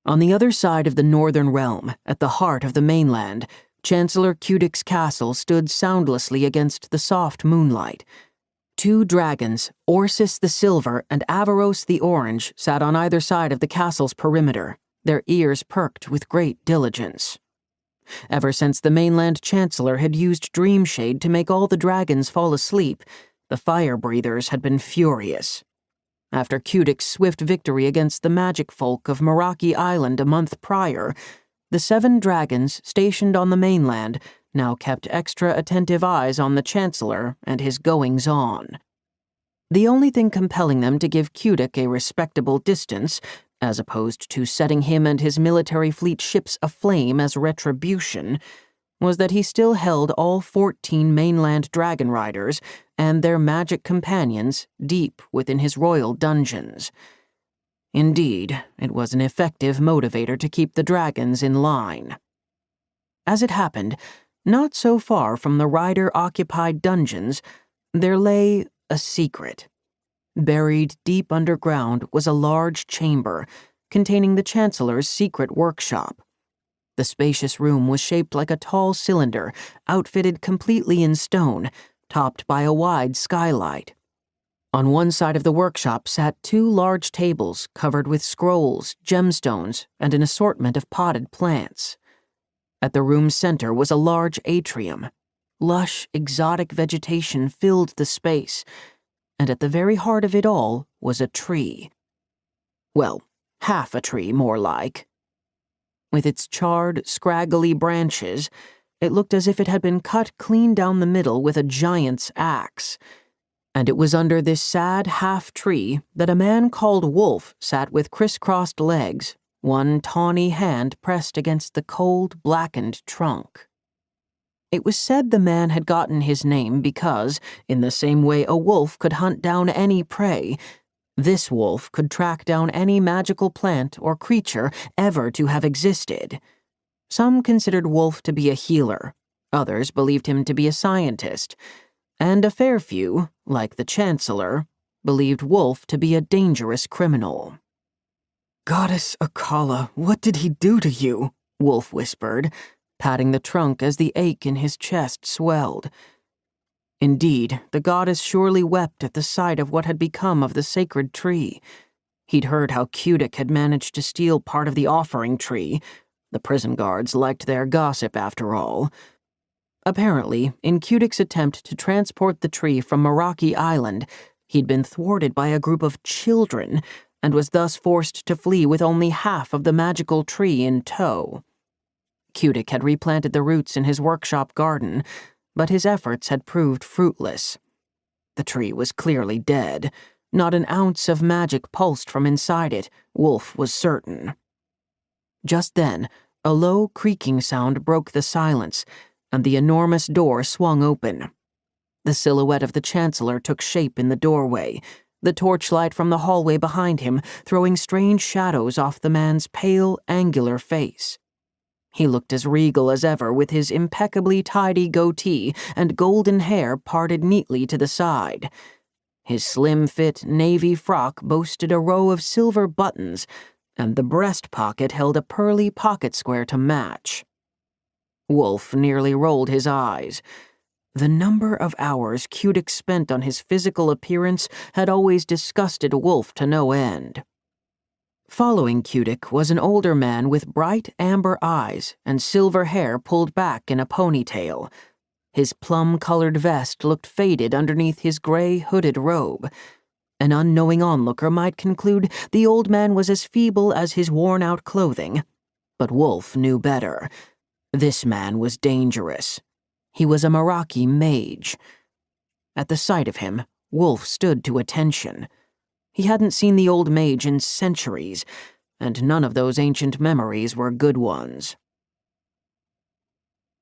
On the other side of the northern realm, at the heart of the mainland, Chancellor Cudic's castle stood soundlessly against the soft moonlight. 2 dragons, Orsis the Silver and Avaros the Orange, sat on either side of the castle's perimeter, their ears perked with great diligence. Ever since the mainland chancellor had used Dreamshade to make all the dragons fall asleep, the fire-breathers had been furious. After Cudic's swift victory against the magic folk of Meraki Island a month prior, the 7 dragons stationed on the mainland now kept extra attentive eyes on the chancellor and his goings-on. The only thing compelling them to give Cudic a respectable distance, as opposed to setting him and his military fleet ships aflame as retribution, was that he still held all 14 mainland dragon riders and their magic companions deep within his royal dungeons. Indeed, it was an effective motivator to keep the dragons in line. As it happened, not so far from the rider-occupied dungeons, there lay a secret. Buried deep underground was a large chamber containing the Chancellor's secret workshop. The spacious room was shaped like a tall cylinder, outfitted completely in stone, topped by a wide skylight. On one side of the workshop sat 2 large tables covered with scrolls, gemstones, and an assortment of potted plants. At the room's center was a large atrium. Lush, exotic vegetation filled the space, and at the very heart of it all was a tree. Well, half a tree, more like. With its charred, scraggly branches, it looked as if it had been cut clean down the middle with a giant's axe. And it was under this sad half-tree that a man called Wolf sat with crisscrossed legs, one tawny hand pressed against the cold, blackened trunk. It was said the man had gotten his name because, in the same way a wolf could hunt down any prey, this wolf could track down any magical plant or creature ever to have existed. Some considered Wolf to be a healer, others believed him to be a scientist, and a fair few, like the Chancellor, believed Wolf to be a dangerous criminal. "Goddess Akala, what did he do to you?" Wolf whispered, patting the trunk as the ache in his chest swelled. Indeed, the goddess surely wept at the sight of what had become of the sacred tree. He'd heard how Cudic had managed to steal part of the offering tree. The prison guards liked their gossip, after all. Apparently, in Cudic's attempt to transport the tree from Meraki Island, he'd been thwarted by a group of children and was thus forced to flee with only half of the magical tree in tow. Cudic had replanted the roots in his workshop garden, but his efforts had proved fruitless. The tree was clearly dead. Not an ounce of magic pulsed from inside it, Wolf was certain. Just then, a low creaking sound broke the silence, and the enormous door swung open. The silhouette of the Chancellor took shape in the doorway, the torchlight from the hallway behind him throwing strange shadows off the man's pale, angular face. He looked as regal as ever with his impeccably tidy goatee and golden hair parted neatly to the side. His slim-fit navy frock boasted a row of silver buttons, and the breast pocket held a pearly pocket square to match. Wolf nearly rolled his eyes. The number of hours Cudic spent on his physical appearance had always disgusted Wolf to no end. Following Cudic was an older man with bright amber eyes and silver hair pulled back in a ponytail. His plum-colored vest looked faded underneath his gray hooded robe. An unknowing onlooker might conclude the old man was as feeble as his worn-out clothing, but Wolf knew better. This man was dangerous. He was a Meraki mage. At the sight of him, Wolf stood to attention. He hadn't seen the old mage in centuries, and none of those ancient memories were good ones.